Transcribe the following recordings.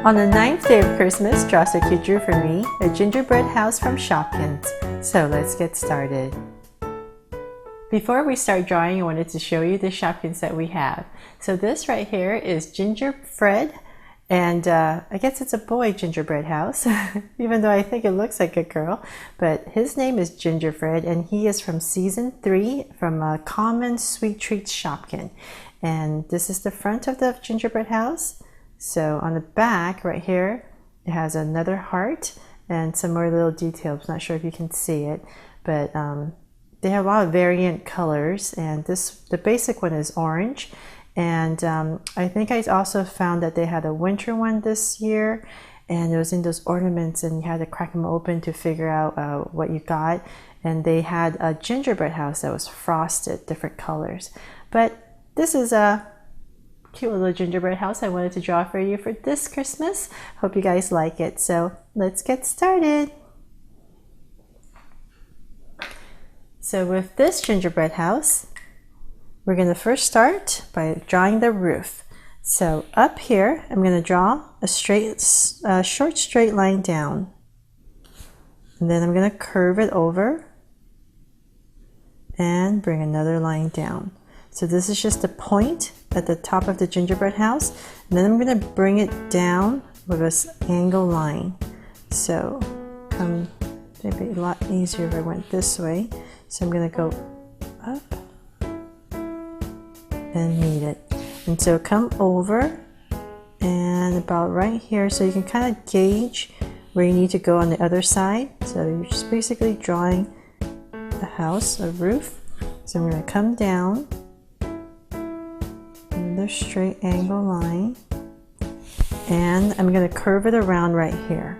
On the 9th day of Christmas, Jocelyn drew for me a gingerbread house from Shopkins. So let's get started. Before we start drawing, I wanted to show you the Shopkins that we have. So this right here is GingerBread, and I guess it's a boy gingerbread house, even though I think it looks like a girl. But his name is GingerBread, and he is from season 3 from Common Sweet Treats Shopkin. And this is the front of the gingerbread house. So on the back right here, it has another heart and some more little details. Not sure if you can see it, but they have a lot of variant colors, and the basic one is orange. And I think I also found that they had a winter one this year, and it was in those ornaments, and you had to crack them open to figure out what you got. And they had a gingerbread house that was frosted, different colors. But this is a cute little gingerbread house I wanted to draw for you for this Christmas. Hope you guys like it. So let's get started. So with this gingerbread house, we're going to first start by drawing the roof. So up here, I'm going to draw a short straight line down. And then I'm going to curve it over and bring another line down. So this is just a point at the top of the gingerbread house. And then I'm going to bring it down with this angle line. So it'd be a lot easier if I went this way. So I'm going to go up and meet it. And so come over and about right here, so you can kind of gauge where you need to go on the other side. So you're just basically drawing a house, a roof. So I'm going to come down another straight angle line, and I'm going to curve it around right here.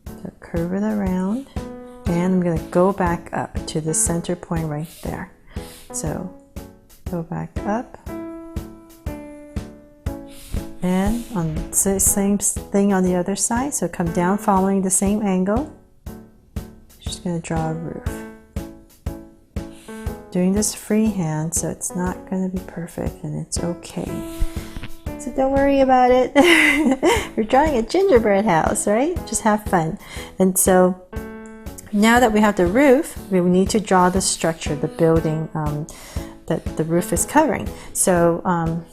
So curve it around, and I'm going to go back up to the center point right there. So go back up, and on the same thing on the other side. So come down following the same angle. Just going to draw a roof. Doing this freehand, so it's not going to be perfect, and it's okay. So don't worry about it. You're drawing a gingerbread house, right? Just have fun. And so now that we have the roof, we need to draw the structure, the building that the roof is covering. So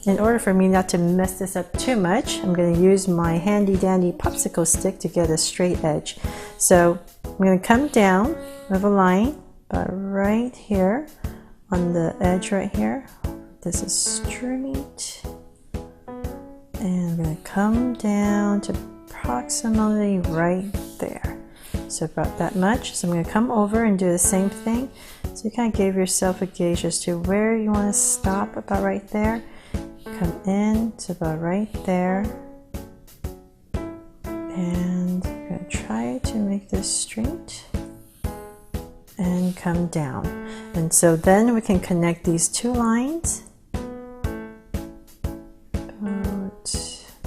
in order for me not to mess this up too much, I'm going to use my handy dandy popsicle stick to get a straight edge. So I'm going to come down with a line about right here on the edge right here. This is straight, and I'm going to come down to approximately right there. So about that much. So I'm going to come over and do the same thing. So you kind of give yourself a gauge as to where you want to stop, about right there. Come in to about right there. And I'm going to try to make this straight and come down. And so then we can connect these two lines.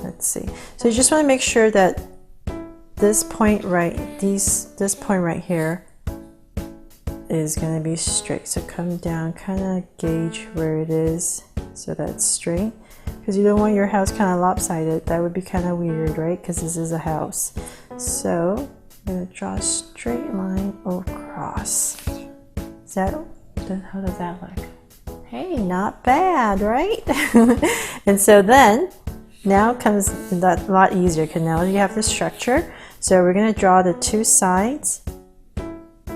Let's see. So you just want to make sure that this point this point right here is going to be straight. So come down, kind of gauge where it is so that's straight, because you don't want your house kind of lopsided. That would be kind of weird, right? Because this is a house. So I'm going to draw a straight line across. How does that look? Hey, not bad, right? And so then now comes that a lot easier, because now you have the structure. So we're going to draw the two sides.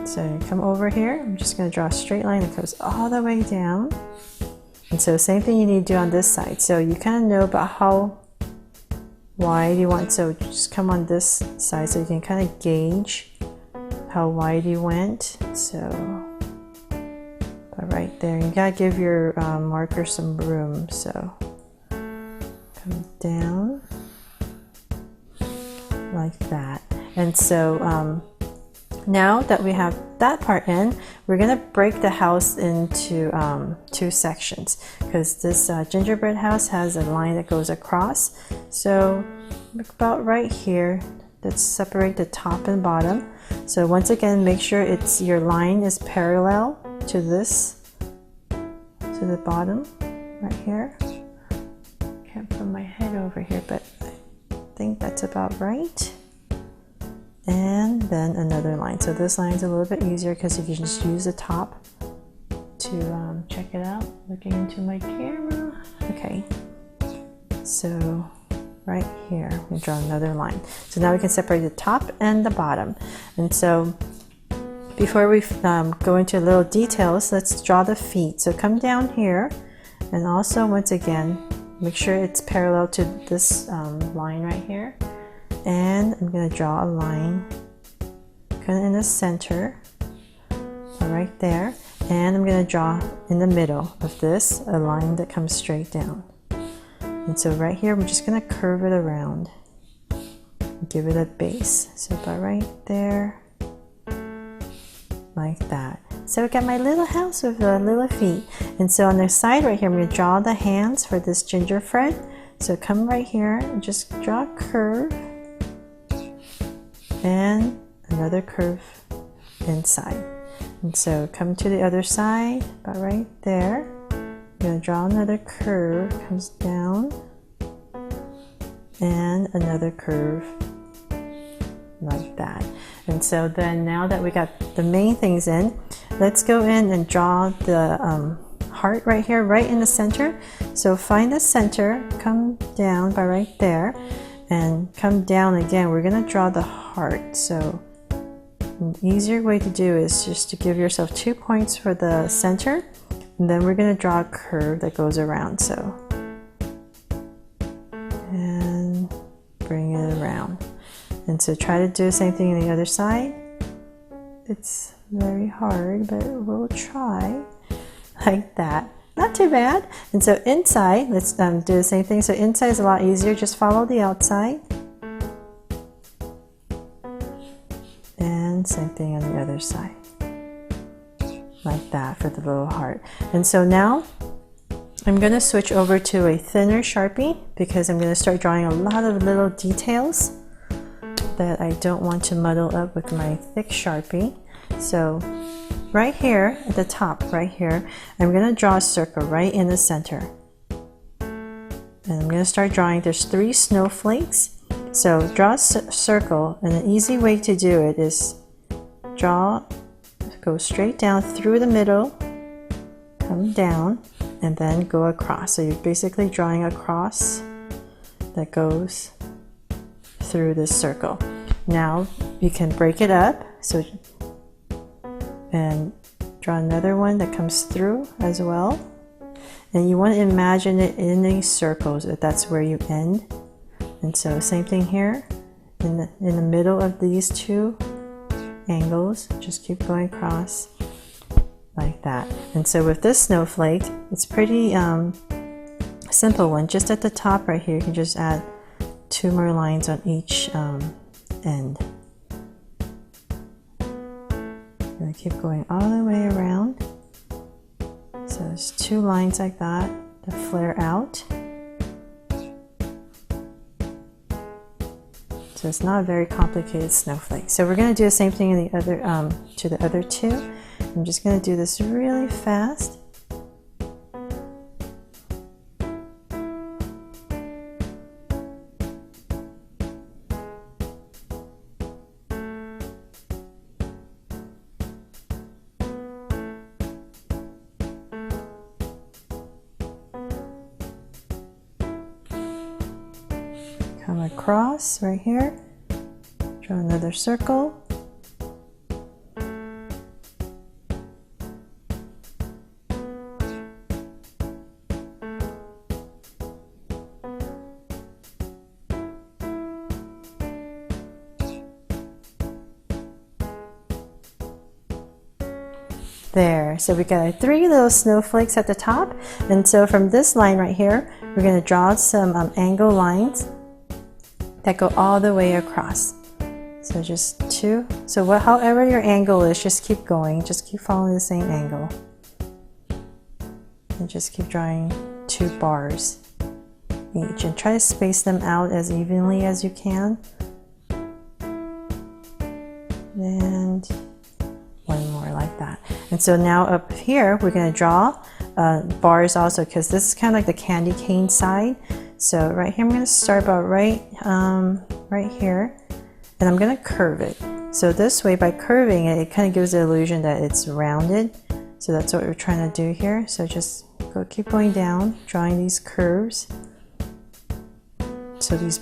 So you come over here. I'm just going to draw a straight line that goes all the way down. And so same thing you need to do on this side. So you kind of know about how wide you want. So just come on this side so you can kind of gauge how wide you went. So right there, you gotta give your marker some room. So come down like that. And so now that we have that part in, we're gonna break the house into two sections, because this gingerbread house has a line that goes across. So about right here, let's separate the top and bottom. So once again, make sure your line is parallel to the bottom right here. Can't put my head over here, but think that's about right. And then another line. So this line's a little bit easier because you can just use the top to check it out. Looking into my camera. Okay, so right here we draw another line. So now we can separate the top and the bottom. And so before we go into little details, let's draw the feet. So come down here, and also once again make sure it's parallel to this line right here. And I'm going to draw a line kind of in the center, right there. And I'm going to draw in the middle of this a line that comes straight down. And so right here, we're just going to curve it around, give it a base. So about right there, like that. So we got my little house with little feet. And so on the side right here, I'm going to draw the hands for this gingerbread. So come right here and just draw a curve. And another curve inside. And so come to the other side, about right there. I'm going to draw another curve, comes down, and another curve like that. And so then now that we got the main things in, let's go in and draw the heart right here, right in the center. So find the center, come down by right there, and come down again. We're going to draw the heart. So an easier way to do is just to give yourself 2 points for the center, and then we're going to draw a curve that goes around. So and bring it around. And so try to do the same thing on the other side. It's very hard, but we'll try like that. Not too bad. And so inside, let's do the same thing. So inside is a lot easier. Just follow the outside. And same thing on the other side. Like that for the little heart. And so now I'm going to switch over to a thinner Sharpie because I'm going to start drawing a lot of little details that I don't want to muddle up with my thick Sharpie. So right here at the top, right here, I'm going to draw a circle right in the center. And I'm going to start drawing. There's 3 snowflakes. So draw a circle, and an easy way to do it is go straight down through the middle, come down, and then go across. So you're basically drawing a cross that goes through this circle. Now you can break it up. So and draw another one that comes through as well, and you want to imagine it in these circles, if that's where you end. And so same thing here in the middle of these 2 angles, just keep going across like that. And so with this snowflake, it's pretty simple one. Just at the top right here, you can just add 2 more lines on each end. I'm going to keep going all the way around. So there's 2 lines like that flare out. So it's not a very complicated snowflake. So we're going to do the same thing in the other to the other 2. I'm just going to do this really fast. Come across right here, draw another circle, there. So we got 3 little snowflakes at the top, and so from this line right here, we're going to draw some angle lines that go all the way across. So just 2. So however your angle is, just keep going. Just keep following the same angle. And just keep drawing 2 bars each. And try to space them out as evenly as you can. And 1 more like that. And so now up here, we're going to draw bars also, because this is kind of like the candy cane side. So right here, I'm going to start about right here, and I'm going to curve it. So this way, by curving it, it kind of gives the illusion that it's rounded. So that's what we're trying to do here. So just keep going down, drawing these curves. So these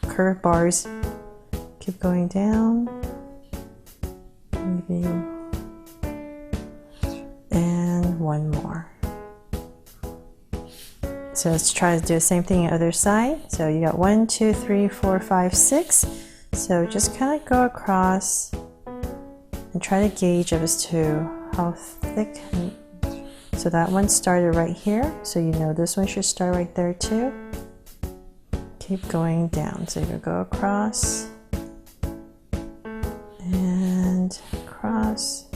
curved bars keep going down. Maybe, and one more. So let's try to do the same thing on the other side. So you got 1, 2, 3, 4, 5, 6. So just kind of go across and try to gauge as to how thick. So that one started right here. So you know this one should start right there too. Keep going down. So you're going to go across and across.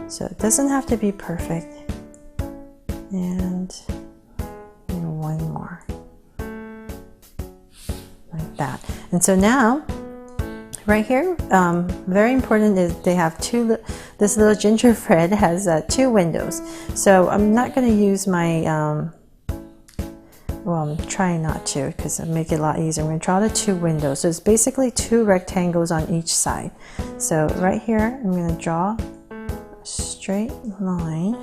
So it doesn't have to be perfect. And one more. Like that. And so now, right here, very important is they have this little gingerbread has 2 windows. So I'm not going to use my, well, I'm trying not to because it'll make it a lot easier. I'm going to draw the 2 windows. So it's basically 2 rectangles on each side. So right here, I'm going to draw a straight line,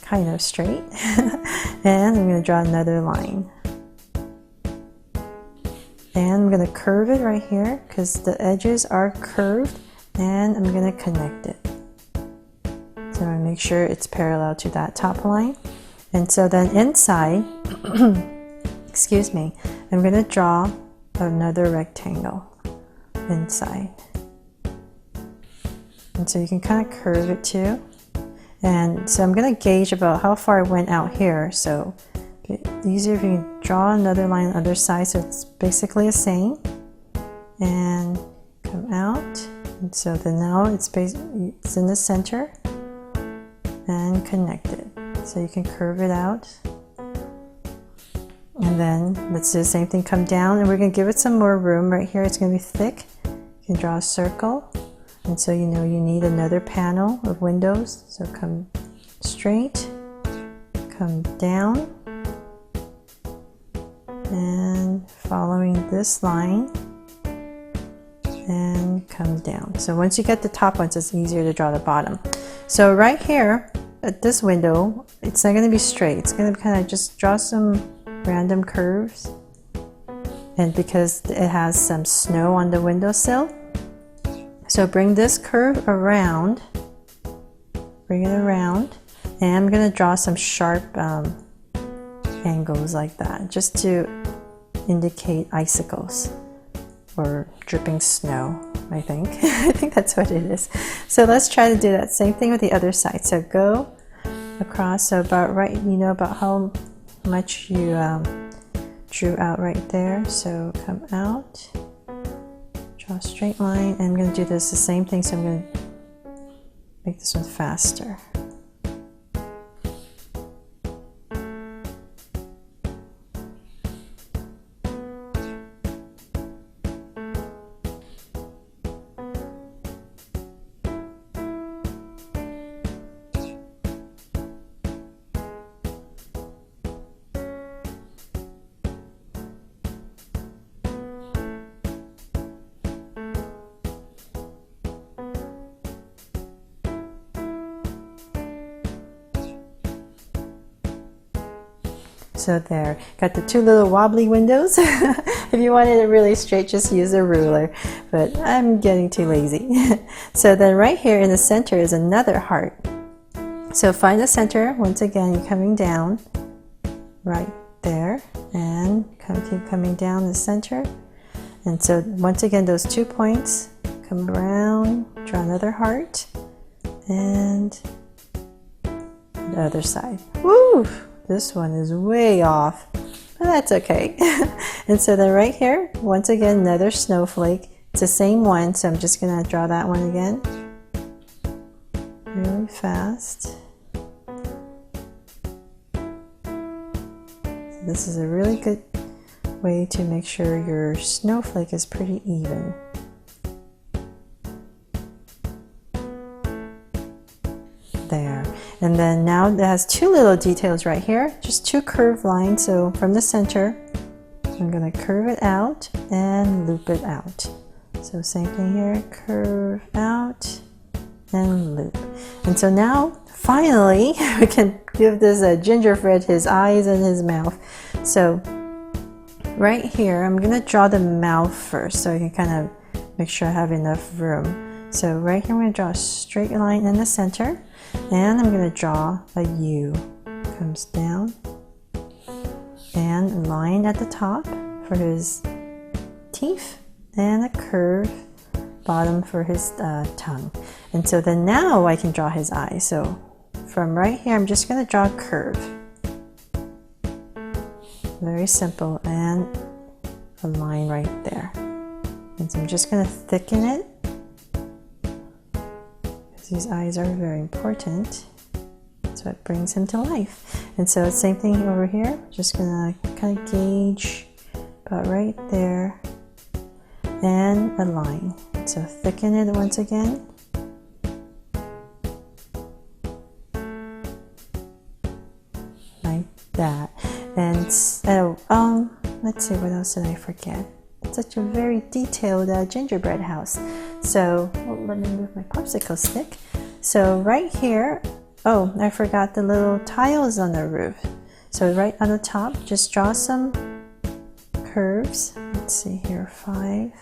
kind of straight, and I'm going to draw another line. And I'm going to curve it right here because the edges are curved, and I'm going to connect it. So I'm going to make sure it's parallel to that top line. And so then inside, excuse me, I'm going to draw another rectangle inside. And so you can kind of curve it too. And so I'm going to gauge about how far it went out here. So it's easier if you can draw another line on the other side so it's basically the same. And come out. And so then now it's in the center and connect it. So you can curve it out. And then let's do the same thing, come down, and we're going to give it some more room right here. It's going to be thick. You can draw a circle. And so you know you need another panel of windows. So come straight, come down, and following this line, and come down. So once you get the top ones, it's easier to draw the bottom. So right here at this window, it's not going to be straight. It's going to kind of just draw some random curves. And because it has some snow on the windowsill, so bring this curve around, bring it around, and I'm going to draw some sharp angles like that, just to indicate icicles or dripping snow, I think. I think that's what it is. So let's try to do that same thing with the other side. So go across, so about right, you know about how much you drew out right there. So come out, draw a straight line, and I'm going to do this the same thing. So I'm going to make this one faster. So there, got the 2 little wobbly windows. If you wanted it really straight, just use a ruler, but I'm getting too lazy. So then right here in the center is another heart. So find the center. Once again, you're coming down right there, and keep coming down the center. And so once again, those 2 points, come around, draw another heart, and the other side. Woo! This one is way off, but that's okay. And so then right here, once again, another snowflake. It's the same one, so I'm just gonna draw that one again really fast. So this is a really good way to make sure your snowflake is pretty even. there. And then now it has two little details right here, just two curved lines. So from the center, I'm going to curve it out and loop it out. So same thing here, curve out and loop. And so now finally we can give this gingerbread his eyes and his mouth. So right here I'm going to draw the mouth first so I can kind of make sure I have enough room. So right here I'm going to draw a straight line in the center, and I'm going to draw a U. Comes down and a line at the top for his teeth and a curve bottom for his tongue. And so then now I can draw his eyes. So from right here I'm just going to draw a curve. Very simple, and a line right there. And so I'm just going to thicken it because these eyes are very important. So it brings him to life. And so same thing over here, just gonna kind of gauge about right there and a line. So thicken it once again. Like that. And so, let's see, what else did I forget? It's such a very detailed gingerbread house. So let me move my popsicle stick. So right here, oh, I forgot the little tiles on the roof. So right on the top, just draw some curves. Let's see here, 5,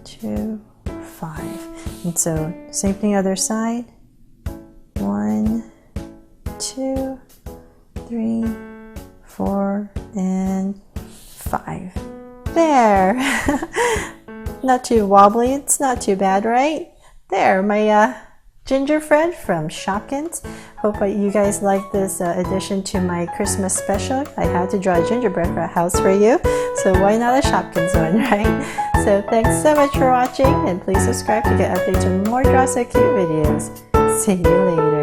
2, 5. And so same thing other side. 1, 2, 3, 4, and 5. There. Not too wobbly. It's not too bad, right? There, my GingerBread from Shopkins. Hope you guys like this addition to my Christmas special. I had to draw a gingerbread house for you, so why not a Shopkins one, right? So thanks so much for watching, and please subscribe to get updates on more Draw So Cute videos. See you later.